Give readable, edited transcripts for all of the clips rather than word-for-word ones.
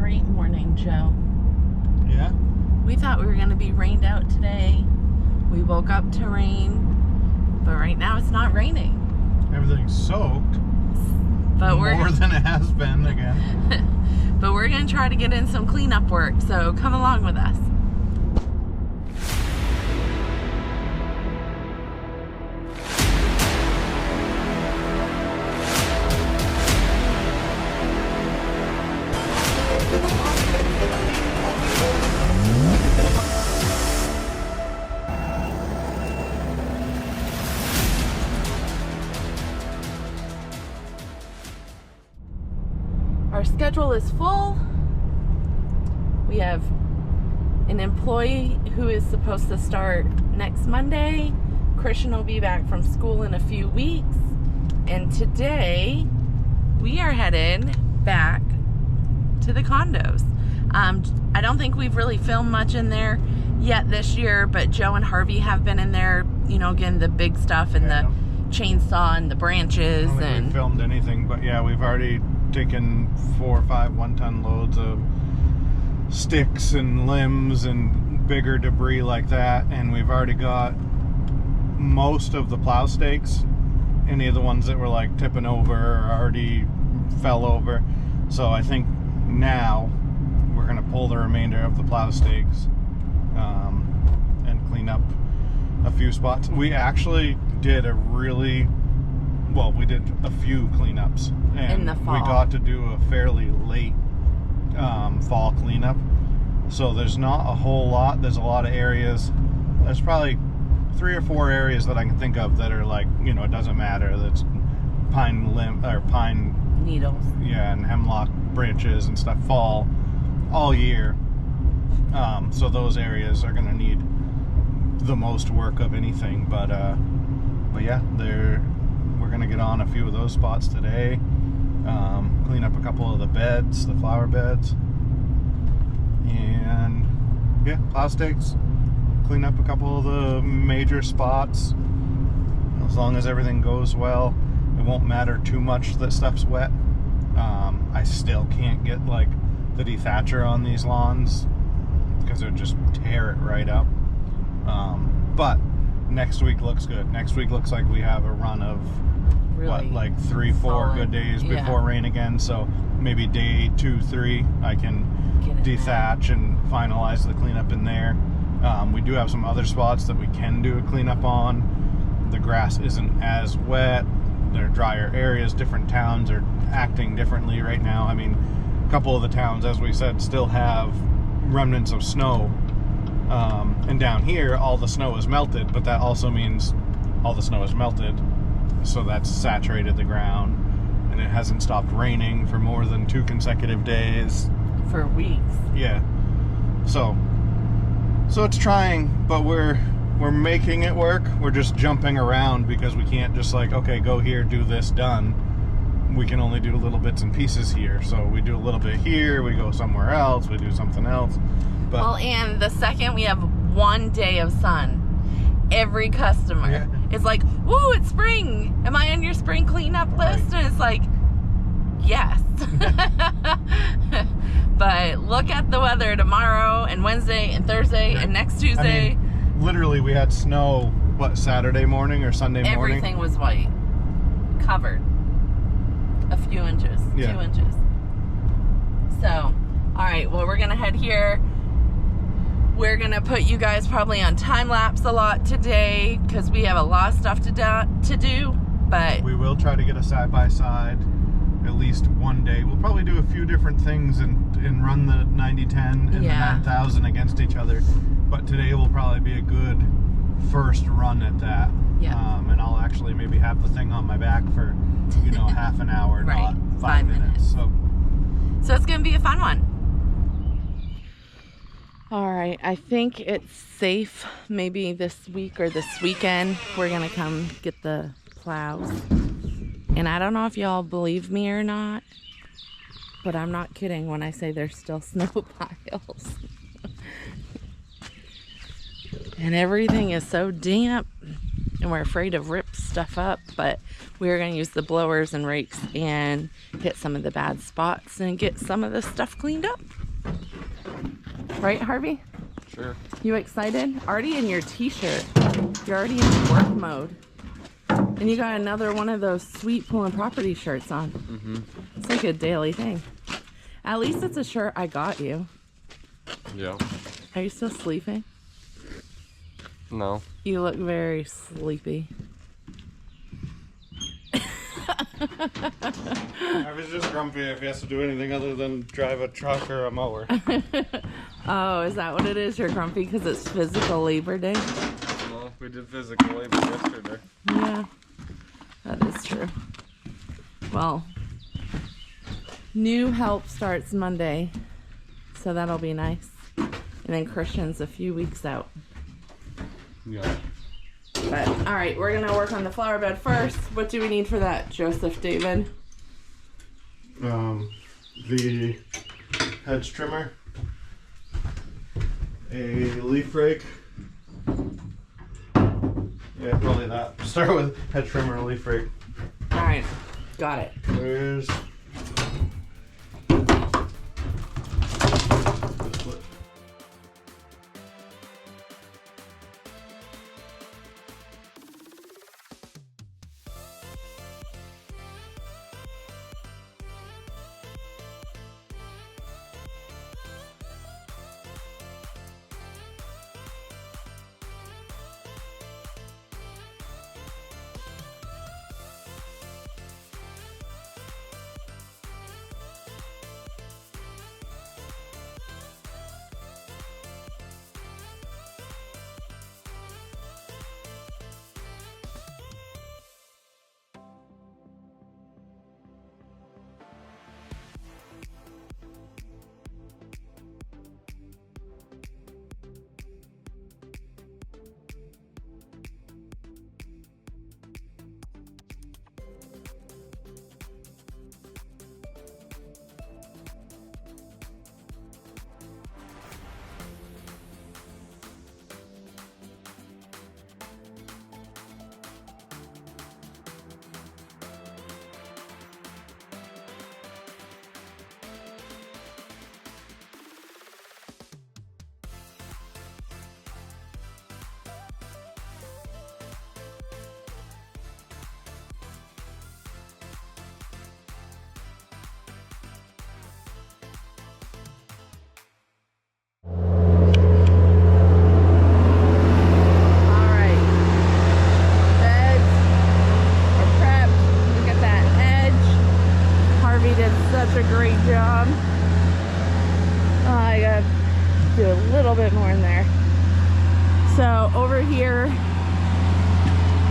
great morning, Joe. Yeah? We thought we were going to be rained out today. We woke up to rain, but right now it's not raining. Everything's soaked. But more than it has been again. But we're going to try to get in some cleanup work, so come along with us. Our schedule is full. We have an employee who is supposed to start next Monday. Christian will be back from school in a few weeks. And today we are headed back to the condos. I don't think we've really filmed much in there yet this year, but Joe and Harvey have been in there, you know, getting the big stuff and the chainsaw and the branches. I don't think we filmed anything, but yeah, we've already taken 4 or 5 1-ton loads of sticks and limbs and bigger debris like that, and we've already got most of the plow stakes. Any of the ones that were like tipping over or already fell over. So I think now we're going to pull the remainder of the plow stakes and clean up a few spots. We actually did we did a few cleanups, and in the fall. We got to do a fairly late fall cleanup. So there's not a whole lot. There's a lot of areas. There's probably 3 or 4 areas that I can think of that are like, you know, it doesn't matter. That's pine needles. Yeah, and hemlock branches and stuff fall all year. So those areas are going to need the most work of anything. But yeah, we're going to get on a few of those spots today. Clean up a couple of the beds, the flower beds. And yeah, plow stakes. Clean up a couple of the major spots. As long as everything goes well, it won't matter too much that stuff's wet. I still can't get like the dethatcher on these lawns because it would just tear it right up. But next week looks good. Next week looks like we have a run of really like 3-4 good days before rain again. So maybe day 2, 3 I can dethatch and finalize the cleanup in there. We do have some other spots that we can do a cleanup on. The grass isn't as wet. There are drier areas. Different towns are acting differently right now. I mean, a couple of the towns, as we said, still have remnants of snow. And down here, all the snow is melted, but that also means all the snow is melted. So that's saturated the ground, and it hasn't stopped raining for more than 2 consecutive days. For weeks. Yeah. So it's trying, but we're making it work. We're just jumping around because we can't just like, okay, go here, do this, done. We can only do little bits and pieces here. So we do a little bit here, we go somewhere else, we do something else. But well, and the second we have 1 day of sun, every customer is like, "Woo, it's spring. Am I on your spring cleanup list?" And it's like, yes. But look at the weather tomorrow and Wednesday and Thursday and next Tuesday. I mean, literally, we had snow, Saturday morning or Sunday morning? Everything was white. Covered. A few inches. 2 inches. So, all right, well, we're going to head here. We're going to put you guys probably on time-lapse a lot today because we have a lot of stuff to do. But we will try to get a side-by-side at least one day. We'll probably do a few different things and run the 90-10 and the 9000 against each other. But today will probably be a good first run at that. Yeah. And I'll actually maybe have the thing on my back for, you know, half an hour, right. not 5 minutes. So it's going to be a fun one. All right, I think it's safe. Maybe this week or this weekend, we're going to come get the plows. And I don't know if y'all believe me or not, but I'm not kidding when I say there's still snow piles. And everything is so damp, and we're afraid to rip stuff up, but we're going to use the blowers and rakes and hit some of the bad spots and get some of the stuff cleaned up. Right, Harvey? Sure. You excited? Already in your t-shirt. You're already in work mode. And you got another one of those sweet Pulling Property shirts on. Mm-hmm. It's like a daily thing. At least it's a shirt I got you. Yeah. Are you still sleeping? No. You look very sleepy. I was just grumpy if he has to do anything other than drive a truck or a mower. Oh, is that what it is? You're grumpy because it's physical labor day? Well, we did physical labor yesterday. Yeah, that is true. Well, new help starts Monday, so that'll be nice. And then Christian's a few weeks out. Yeah. But, all right, we're going to work on the flower bed first. What do we need for that, Joseph David? The hedge trimmer, a leaf rake. Yeah, probably that. Start with hedge trimmer, leaf rake. All right, got it. There's such a great job. Oh, I gotta do a little bit more in there. So over here,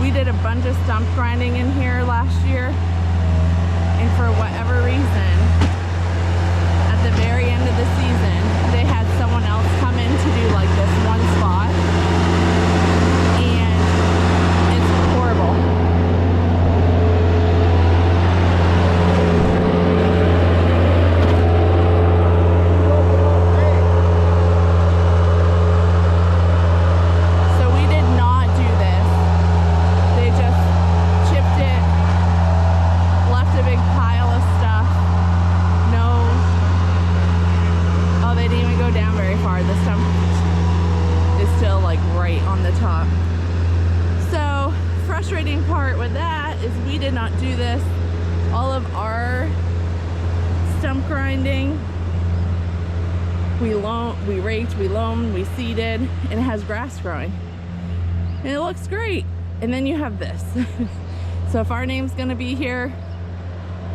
we did a bunch of stump grinding in here last year, and for whatever reason, at the very end of the season, they had someone else come in to do like this one spot, and it's horrible. So we did not do this. They just chipped it, left a big pile of stuff. No. Oh, they didn't even go down very far. The stump is still like right on the top. So, frustrating part with that is we did not do this. All of our stump grinding, we raked, we loamed, we seeded, and it has grass growing. And it looks great. And then you have this. So if our name's gonna be here,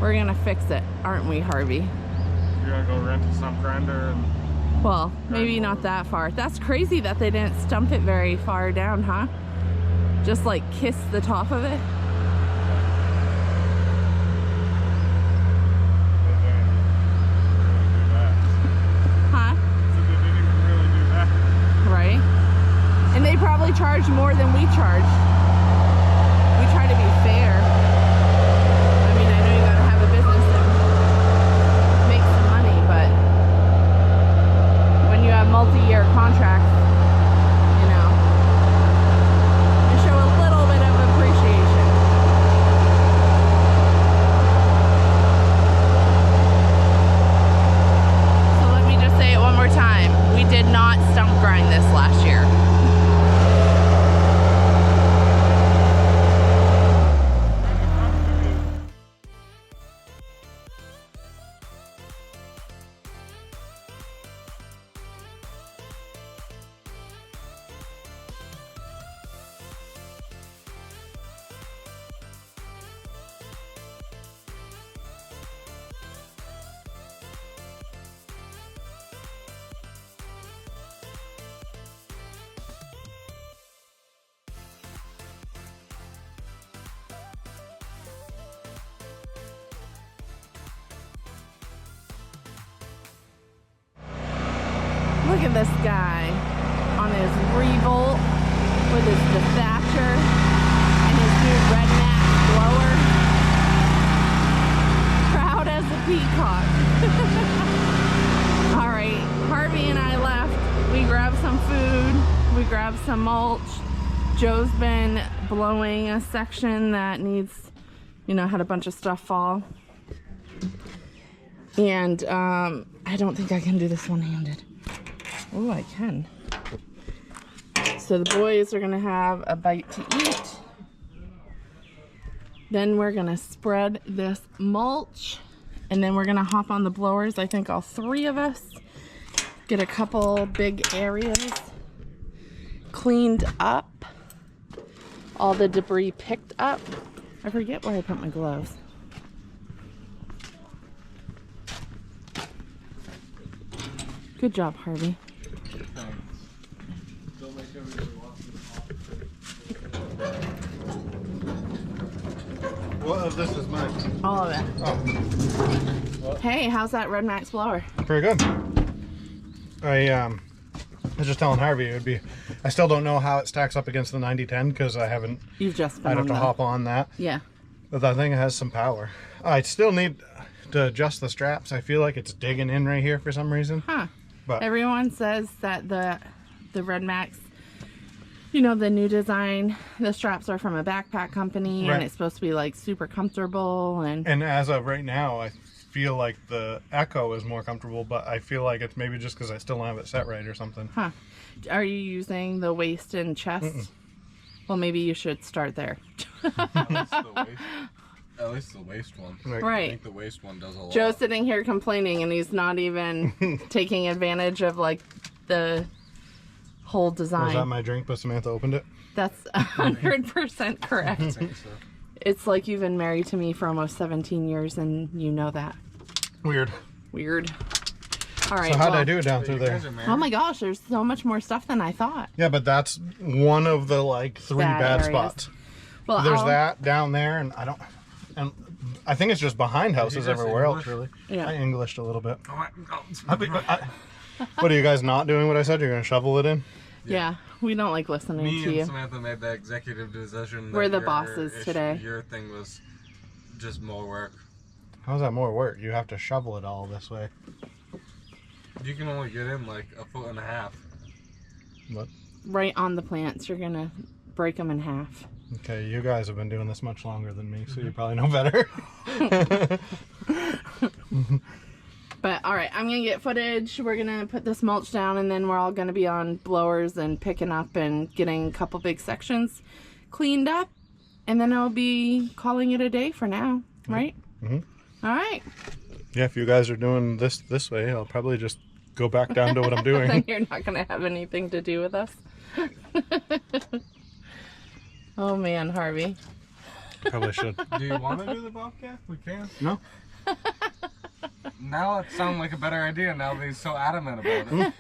we're gonna fix it, aren't we, Harvey? You're gonna go rent a stump grinder and... Well, maybe not that far. That's crazy that they didn't stump it very far down, huh? Just like kiss the top of it. Huh? Right? And they probably charge more than we charge. We try to be fair. I mean, I know you gotta have a business and make some money, but when you have multi-year contracts, you know, you show a little bit of appreciation. We did not stump grind this last year. Look at this guy on his Revolt with his dethatcher and his new Redmax blower. Proud as a peacock. Alright, Harvey and I left. We grabbed some food. We grabbed some mulch. Joe's been blowing a section that needs, you know, had a bunch of stuff fall. And I don't think I can do this one-handed. Oh, I can. So the boys are gonna have a bite to eat. Then we're gonna spread this mulch, and then we're gonna hop on the blowers. I think all three of us get a couple big areas cleaned up, all the debris picked up. I forget where I put my gloves. Good job, Harvey. What of this is mine? All of it. Oh. Hey, how's that Redmax blower? Pretty good. I was just telling Harvey it would be. I still don't know how it stacks up against the 9010 because I haven't. You've just been I'd have to hop on that. Yeah. But that thing has some power. I still need to adjust the straps. I feel like it's digging in right here for some reason. Huh. But everyone says that the Redmax, you know, the new design, the straps are from a backpack company, right. And it's supposed to be like super comfortable. And as of right now, I feel like the Echo is more comfortable, but I feel like it's maybe just because I still don't have it set right or something. Huh. Are you using the waist and chest? Mm-mm. Well, maybe you should start there. At least the waist one. Right. I think the waist one does a lot. Joe's sitting here complaining, and he's not even taking advantage of like the whole design. Was that my drink, but Samantha opened it? That's 100% correct. I think so. It's like you've been married to me for almost 17 years, and you know that. Weird. All right. So how'd I do it down through there? Oh my gosh, there's so much more stuff than I thought. Yeah, but that's one of the like three bad areas. spots. Well, there's that down there, and I think it's just behind houses everywhere else, really. Yeah. I Englished a little bit. What are you guys not doing? What I said? You're gonna shovel it in? Yeah, we don't like listening Me to and you. Samantha made the executive decision. We're that the bosses today. Your thing was just more work. How's that more work? You have to shovel it all this way. You can only get in like 1.5 feet. What? Right on the plants, you're gonna break them in half. Okay, you guys have been doing this much longer than me, so you probably know better. But all right, I'm gonna get footage. We're gonna put this mulch down, and then we're all gonna be on blowers and picking up and getting a couple big sections cleaned up, and then I'll be calling it a day for now, right? Mm-hmm. All right. Yeah, if you guys are doing this way, I'll probably just go back down to what I'm doing. Then you're not gonna have anything to do with us. Oh man, Harvey. Probably should. Do you want to do the Bobcat? We can. No? Now it sounds like a better idea now that he's so adamant about it.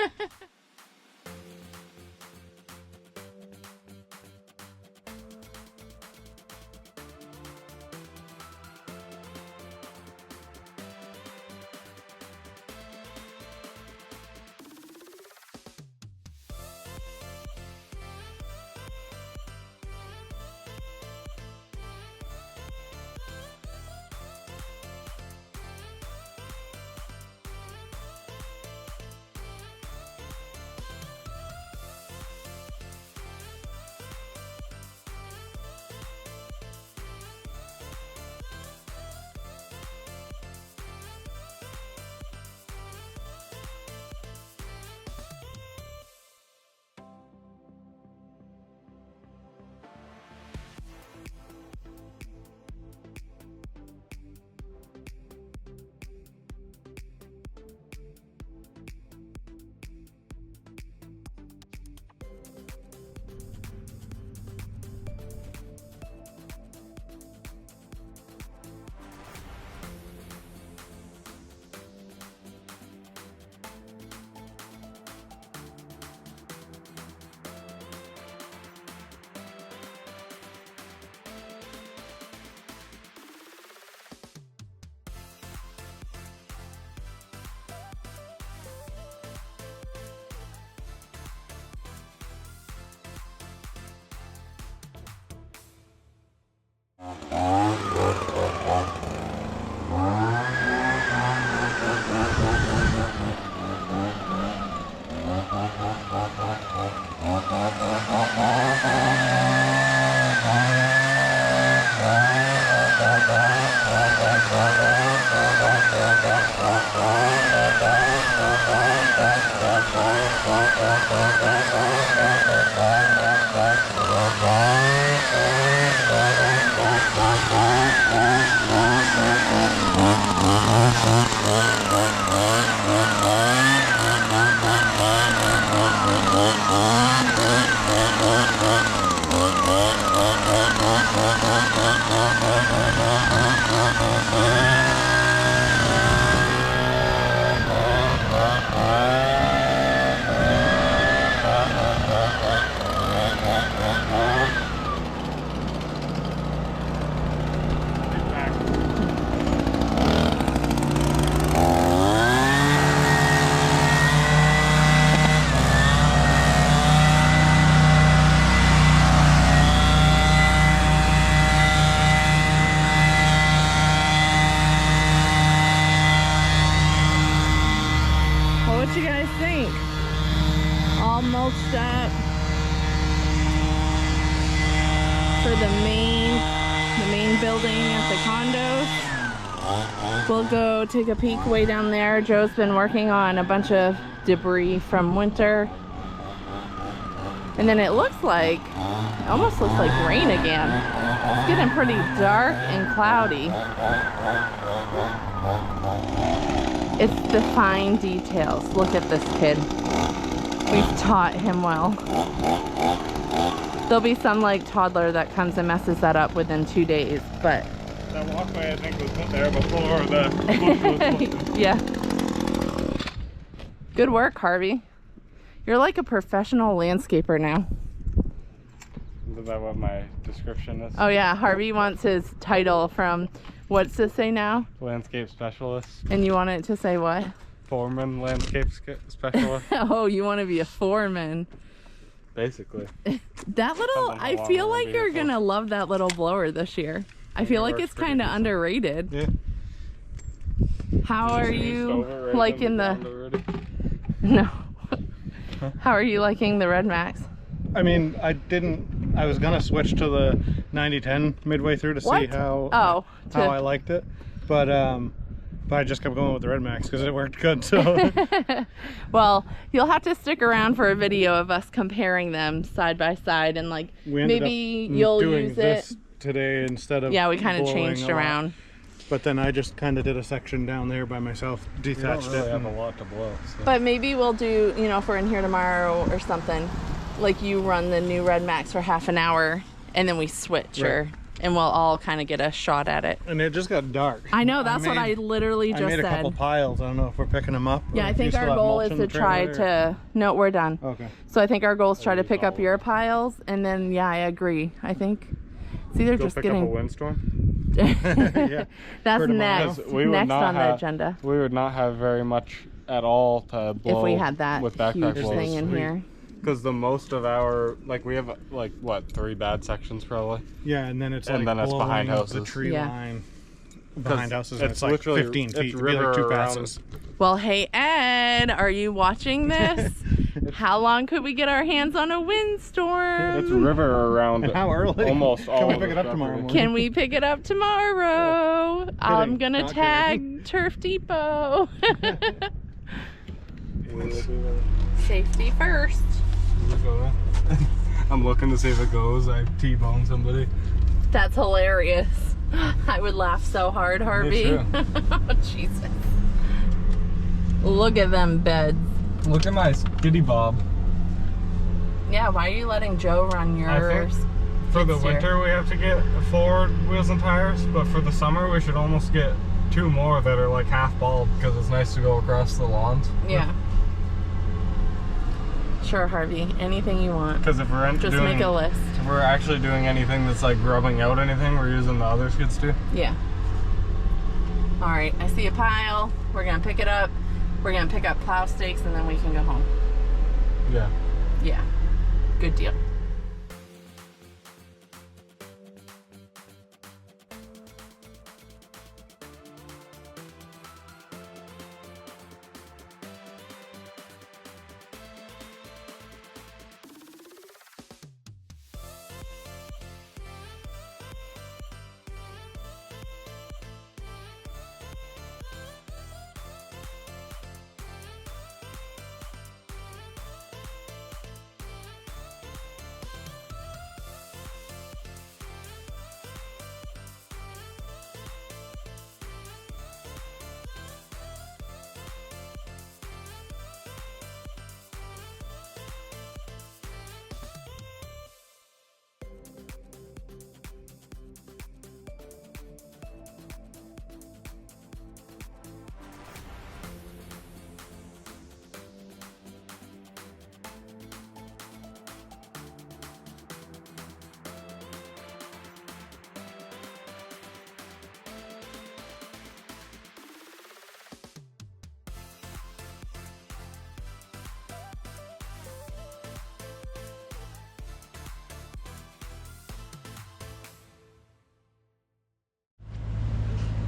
What you guys think? All mulched up for the main building at the condos. We'll go take a peek way down there. Joe's been working on a bunch of debris from winter. And then it almost looks like rain again. It's getting pretty dark and cloudy. It's the fine details. Look at this kid. We've taught him well. There'll be some like toddler that comes and messes that up within 2 days, but that walkway I think was put there before the yeah. Good work, Harvey. You're like a professional landscaper now. Is that what my description is? Oh yeah, Harvey wants his title from, what's this say now? Landscape specialist. And you want it to say what? Foreman landscape specialist. Oh, you want to be a foreman. Basically. That little, I feel like you're gonna love that little blower this year. I feel like it's kind of underrated. Yeah. How are you liking the... No. How are you liking the Red Max? I mean, I was gonna switch to the 9010 midway through to see how I liked it, but I just kept going with the Red Max because it worked good. So well, you'll have to stick around for a video of us comparing them side by side, and like maybe you'll use it today instead of we kind of changed around. But then I just kind of did a section down there by myself, detached we don't really it. have a lot to blow. So. But maybe we'll do, you know, if we're in here tomorrow or something, like you run the new Red Max for half an hour and then we switch, right. And we'll all kind of get a shot at it. And it just got dark. I know, that's what I literally just said. I made a couple piles. I don't know if we're picking them up. Yeah, I think our goal is to try to... No, we're done. Okay. So I think our goal is try to pick up your piles, and then, yeah, I agree. I think it's either just pick getting... up a windstorm? Yeah. That's next on the agenda. We would not have very much at all to blow if we had that with backpack huge thing in here. Because the most of our, like, we have like what, 3 bad sections probably. Yeah, and then it's behind houses. The tree line behind houses. And it's like 15 feet. It'd be like 2 passes. Well, hey Ed, are you watching this? How long could we get our hands on a windstorm? It's river around. And how early? Almost all. Can we pick it up tomorrow morning? Can we pick it up tomorrow? I'm gonna tag Turf Depot. Safety first. I'm looking to see if it goes. I T-bone somebody. That's hilarious. I would laugh so hard, Harvey. Oh, Jesus. Look at them beds. Look at my skiddy bob. Yeah, why are you letting Joe run yours? For the winter we have to get 4 wheels and tires, but for the summer we should almost get 2 more that are like half bald because it's nice to go across the lawns. Yeah. Sure, Harvey. Anything you want. Because if we're just make a list. If we're actually doing anything that's like rubbing out anything, we're using the other skids too. Yeah. All right. I see a pile. We're gonna pick it up. We're gonna pick up plow stakes and then we can go home. Yeah. Yeah. Good deal.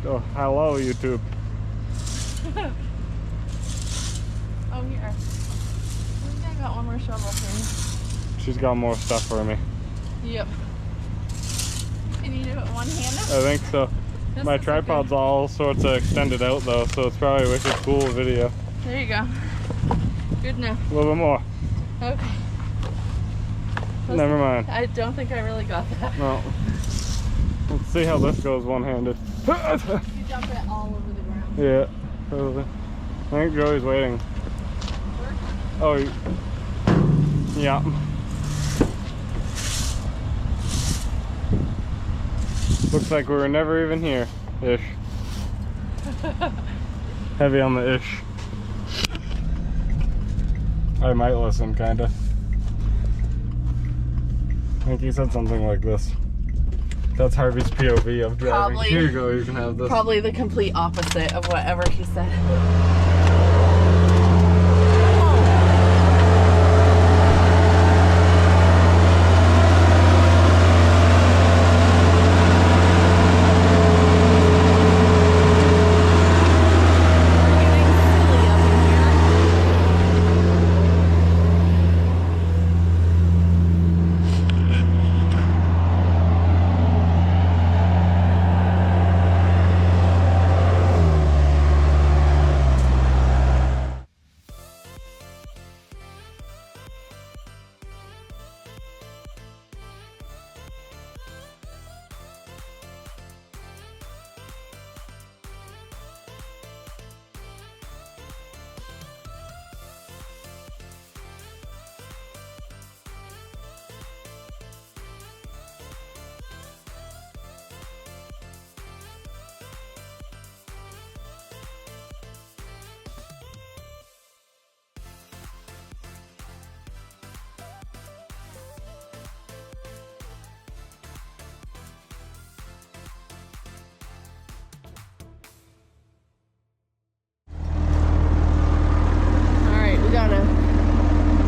Oh, hello, YouTube. Oh, here. I think I got one more shovel for She's got more stuff for me. you. Yep. Can you do it one-handed? I think so. This My looks tripod's all sorts of extended out though, so it's probably a wicked cool video. There you go. Good enough. A little bit more. Okay. Never mind. I don't think I really got that. No. Let's see how this goes one-handed. You dump it all over the ground. Yeah, probably. I think Joey's waiting. Oh, yeah. Looks like we were never even here, ish. Heavy on the ish. I might listen, kinda. I think he said something like this. That's Harvey's POV of driving. Probably. Here you go, you can have this. Probably the complete opposite of whatever he said.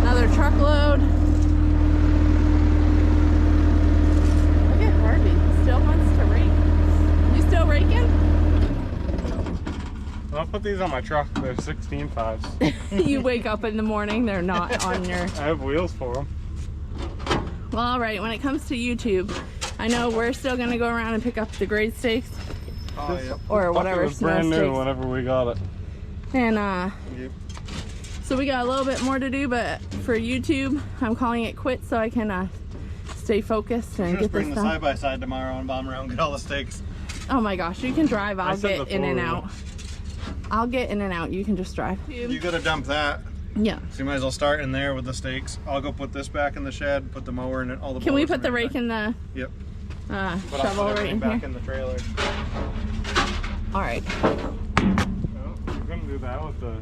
Another truckload. Look at Harvey. Still wants to rake. You still raking? I'll put these on my truck. They're 16.5s. You wake up in the morning, they're not on your... I have wheels for them. Well, all right. When it comes to YouTube, I know we're still going to go around and pick up the grade stakes. Oh, yeah. Or It whatever was snow brand new stakes. whenever we got it. And Yep. so we got a little bit more to do, but for YouTube, I'm calling it quits so I can stay focused and Just get bring this the done. side-by-side tomorrow and bomb around, get all the stakes. Oh my gosh, you can drive. I'll said get the in and four-wheel. out. I'll get in and out. You can just drive. You gotta dump that. Yeah. So you might as well start in there with the stakes. I'll go put this back in the shed, put the mower in it, all the Can we blowers put the and rake in the Yep. But I'll shovel put right everything in back here? in the trailer. All right. Well, we're gonna do that with the...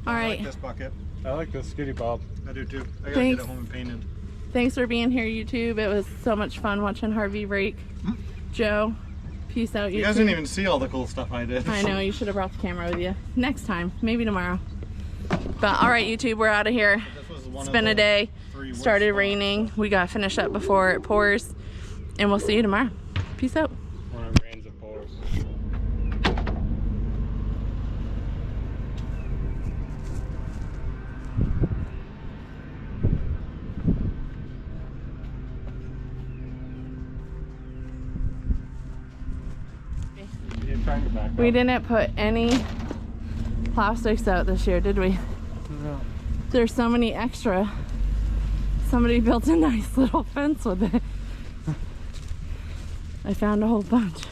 All I right. like this bucket. I like the skitty bob. I do too. I gotta Thanks. get it home and painted. Thanks for being here, YouTube. It was so much fun watching Harvey rake. Joe, peace out, YouTube. You guys didn't even see all the cool stuff I did. I know, you should have brought the camera with you. Next time, maybe tomorrow. But all right, YouTube, we're out of here. This was one It's of been the a day. 3 worst Started spots. raining. We got to finish up before it pours. And we'll see you tomorrow. Peace out. When it rains, it pours. You're trying to back up. We didn't put any plastics out this year, did we? No. There's so many extra. Somebody built a nice little fence with it. I found a whole bunch.